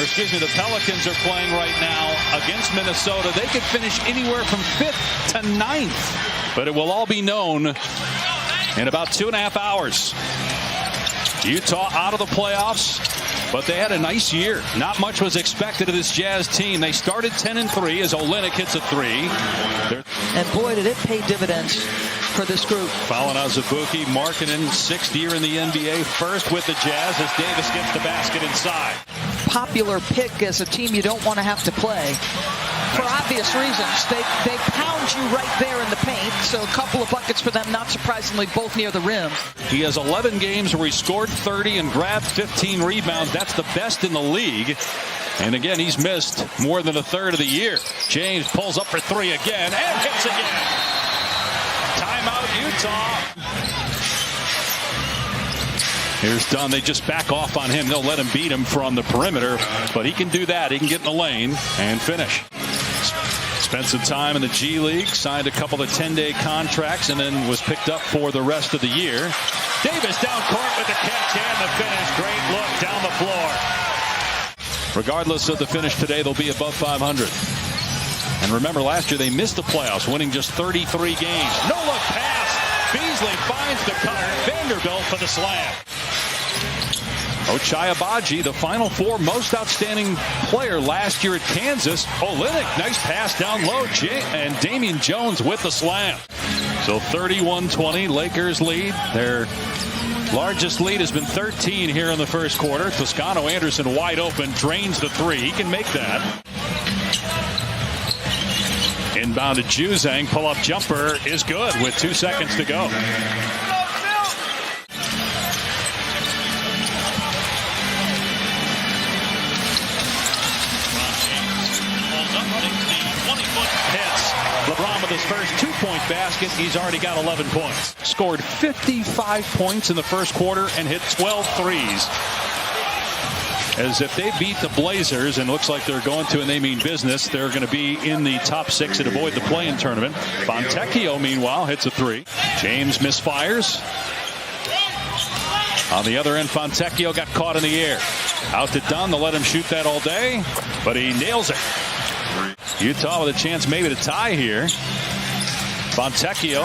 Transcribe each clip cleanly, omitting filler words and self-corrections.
The Pelicans are playing right now against Minnesota. They could finish anywhere from 5th to 9th. But it will all be known in about 2.5 hours. Utah out of the playoffs, but they had a nice year. Not much was expected of this Jazz team. They started 10-3 as Olynyk hits a 3. And boy, did it pay dividends for this group. Following Azubuike, Markkanen, 6th year in the NBA, first with the Jazz as Davis gets the basket inside. Popular pick as a team you don't want to have to play. For obvious reasons. They pound you right there in the paint, so a couple of buckets for them, not surprisingly, both near the rim. He has 11 games where he scored 30 and grabbed 15 rebounds. That's the best in the league. And again, he's missed more than a third of the year. James pulls up for 3 again and hits again. Timeout, Utah. Here's Dunn. They just back off on him. They'll let him beat him from the perimeter, but he can do that. He can get in the lane and finish. Spent some time in the G League, signed a couple of 10-day contracts, and then was picked up for the rest of the year. Davis down court with the catch and the finish. Great look down the floor. Regardless of the finish today, they'll be above 500. And remember, last year they missed the playoffs, winning just 33 games. No-look pass. Beasley finds the cutter. Vanderbilt for the slam. Ochai Agbaji, the Final Four most outstanding player last year at Kansas. Olynyk, nice pass down low. And Damian Jones with the slam. So 31-20, Lakers lead. Their largest lead has been 13 here in the first quarter. Toscano Anderson wide open, drains the 3. He can make that. Inbound to Juzang, pull-up jumper is good with 2 seconds to go. LeBron with his first 2-point basket. He's already got 11 points. Scored 55 points in the first quarter and hit 12 threes. As if they beat the Blazers, and looks like they're going to, and they mean business, they're going to be in the top 6 and avoid the play-in tournament. Fontecchio, meanwhile, hits a 3. James misfires. On the other end, Fontecchio got caught in the air. Out to Dunn. They'll let him shoot that all day, but he nails it. Utah with a chance maybe to tie here. Fontecchio.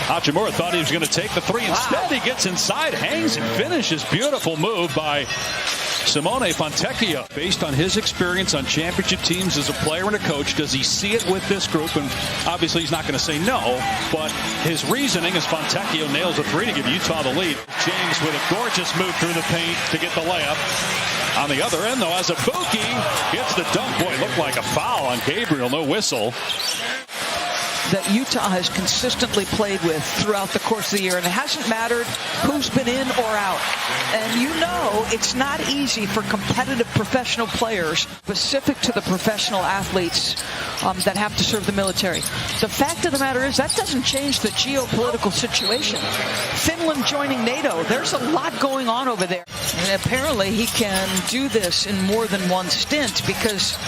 Hachimura thought he was going to take the 3. Instead, he gets inside, hangs, and finishes. Beautiful move by Simone Fontecchio. Based on his experience on championship teams as a player and a coach, does he see it with this group? And obviously, he's not going to say no, but his reasoning is Fontecchio nails a 3 to give Utah the lead. James with a gorgeous move through the paint to get the layup. On the other end, though, Azubuike gets the dunk. Boy, it looked like a foul on Gabriel. No whistle. That Utah has consistently played with throughout the course of the year, and it hasn't mattered who's been in or out. And you know it's not easy for competitive professional players, specific to the professional athletes that have to serve the military. The fact of the matter is that doesn't change the geopolitical situation. Finland joining NATO, there's a lot going on over there. And apparently he can do this in more than one stint because,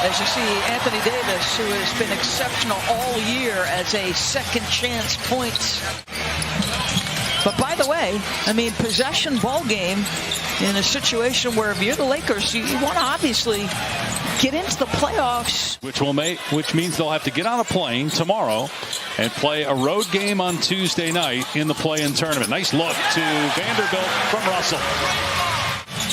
as you see, Anthony Davis, who has been exceptional all year as a second chance points. But by the way, I mean, possession ball game in a situation where if you're the Lakers, you want to obviously get into the playoffs. Which means they'll have to get on a plane tomorrow and play a road game on Tuesday night in the play-in tournament. Nice look to Vanderbilt from Russell.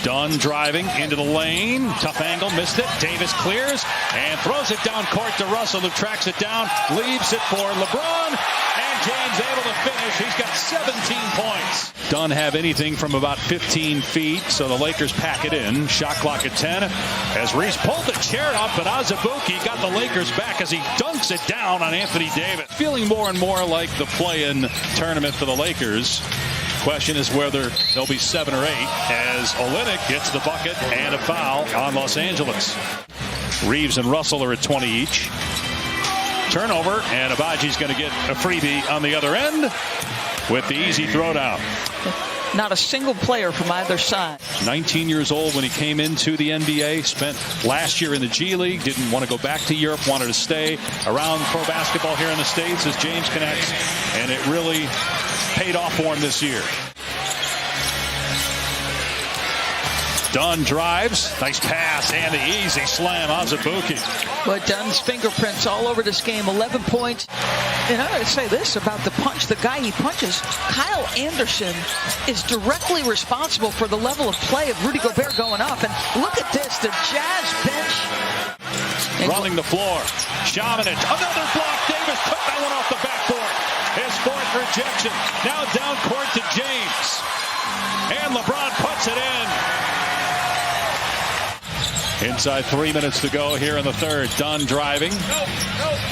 Dunn driving into the lane. Tough angle, missed it. Davis clears and throws it down court to Russell, who tracks it down, leaves it for LeBron, and James able to finish. He's got 17 points. Dunn have anything from about 15 feet, so the Lakers pack it in. Shot clock at 10 as Reese pulled the chair up, but Azubuike got the Lakers back as he dunks it down on Anthony Davis. Feeling more and more like the play-in tournament for the Lakers. Question is whether they'll be 7 or 8 as Olynyk gets the bucket and a foul on Los Angeles. Reeves and Russell are at 20 each. Turnover, and Agbaji's going to get a freebie on the other end with the easy throwdown. Not a single player from either side. 19 years old when he came into the NBA, spent last year in the G League, didn't want to go back to Europe, wanted to stay around pro basketball here in the States as James connects, and it really paid off for him this year. Dunn drives. Nice pass and the easy slam. Azubuike. But Dunn's fingerprints all over this game. 11 points. And I gotta say this about the punch, the guy he punches, Kyle Anderson is directly responsible for the level of play of Rudy Gobert going up. And look at this, the Jazz bench. Running the floor. Šamanić, another block. Davis took that one off the backboard. His fourth rejection. Now down court to James. And LeBron puts it in. Inside 3 minutes to go here in the third. Dunn driving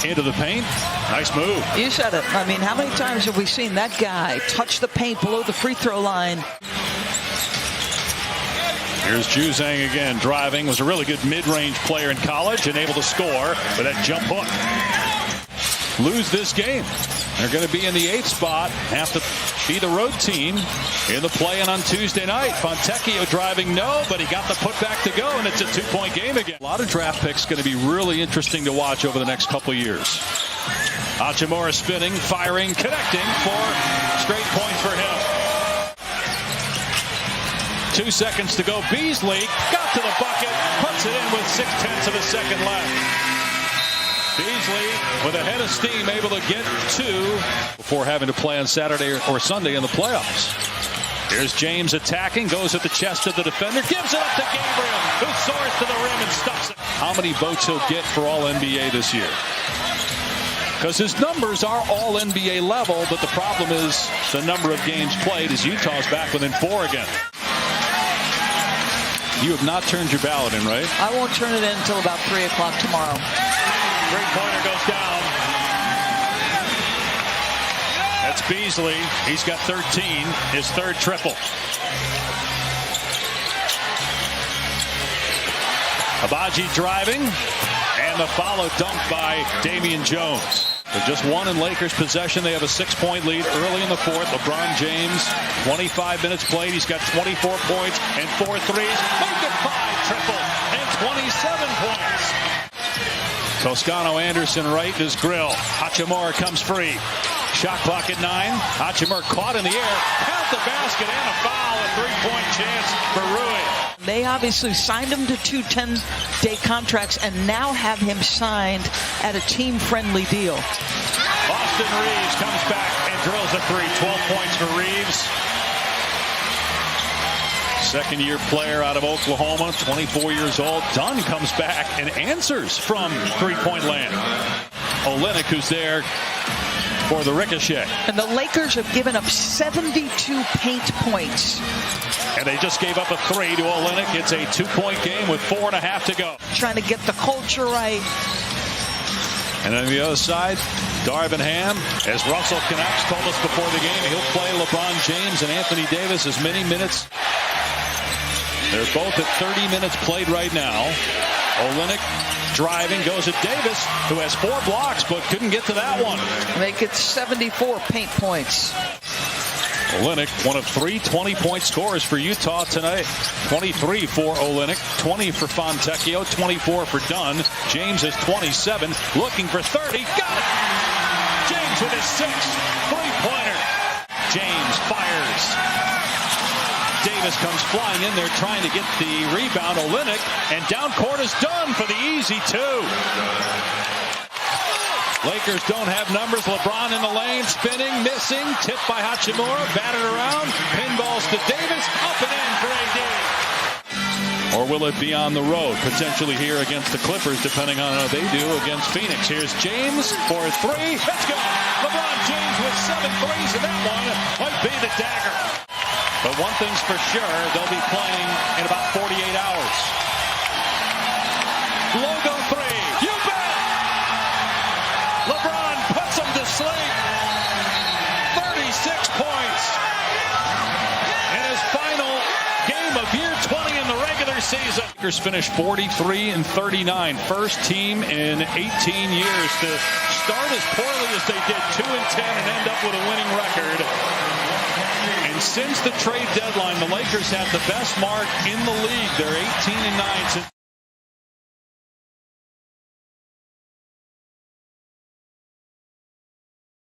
into the paint. Nice move. You said it. I mean, how many times have we seen that guy touch the paint below the free throw line? Here's Juzang again, driving. Was a really good mid-range player in college and able to score with that jump hook. Lose this game. They're going to be in the 8th spot. Have to be the road team in the play-in on Tuesday night. Fontecchio driving, no, but he got the putback to go, and it's a 2-point game again. A lot of draft picks going to be really interesting to watch over the next couple of years. Hachimura spinning, firing, connecting for straight points for him. 2 seconds to go. Beasley got to the bucket, puts it in with 6/10 of a second left. Beasley with a head of steam, able to get 2 before having to play on Saturday or Sunday in the playoffs. Here's James attacking, goes at the chest of the defender, gives it up to Gabriel, who soars to the rim and stuffs it. How many votes he'll get for All-NBA this year? Because his numbers are All-NBA level, but the problem is the number of games played as Utah's back within 4 again. You have not turned your ballot in, right? I won't turn it in until about 3 o'clock tomorrow. Three-pointer goes down. That's Beasley. He's got 13, his third triple. Abaji driving, and the follow dunked by Damian Jones. They're just one in Lakers possession. They have a 6-point lead early in the fourth. LeBron James, 25 minutes played. He's got 24 points and 4 threes. Make it 5 triples and 27 points. Toscano Anderson right in his grill. Hachimura comes free. Shot clock at 9. Hachimura caught in the air. Count the basket and a foul. A 3-point chance for Rui. They obviously signed him to 2 10-day contracts and now have him signed at a team-friendly deal. Austin Reeves comes back and drills a 3. 12 points for Reeves. Second-year player out of Oklahoma, 24 years old. Dunn comes back and answers from three-point land. Olynyk, who's there for the ricochet. And the Lakers have given up 72 paint points. And they just gave up a 3 to Olynyk. It's a 2-point game with 4.5 to go. Trying to get the culture right. And on the other side, Darvin Ham, as Russell Knox told us before the game, he'll play LeBron James and Anthony Davis as many minutes. They're both at 30 minutes played right now. Olynyk driving, goes at Davis, who has 4 blocks, but couldn't get to that one. Make it 74 paint points. Olynyk, one of 3 20-point scorers for Utah tonight. 23 for Olynyk, 20 for Fontecchio, 24 for Dunn. James has 27, looking for 30. Got it! James with his 6th three-pointer. James fires. Davis comes flying in there trying to get the rebound. Olynyk, and down court is Dunn for the easy 2. Lakers don't have numbers. LeBron in the lane, spinning, missing, tipped by Hachimura, batted around, pinballs to Davis, up and in for AD. Or will it be on the road, potentially here against the Clippers, depending on how they do against Phoenix. Here's James for 3. Let's go. LeBron James with 7 threes, and that one might be the dagger. But one thing's for sure, they'll be playing in about 48 hours. Logo 3. You bet! LeBron puts them to sleep. 36 points. In his final game of year 20 in the regular season. Lakers finished 43-39. First team in 18 years to start as poorly as they did, 2-10, and end up with a winning record. And since the trade deadline, the Lakers have the best mark in the league. They're 18-9 since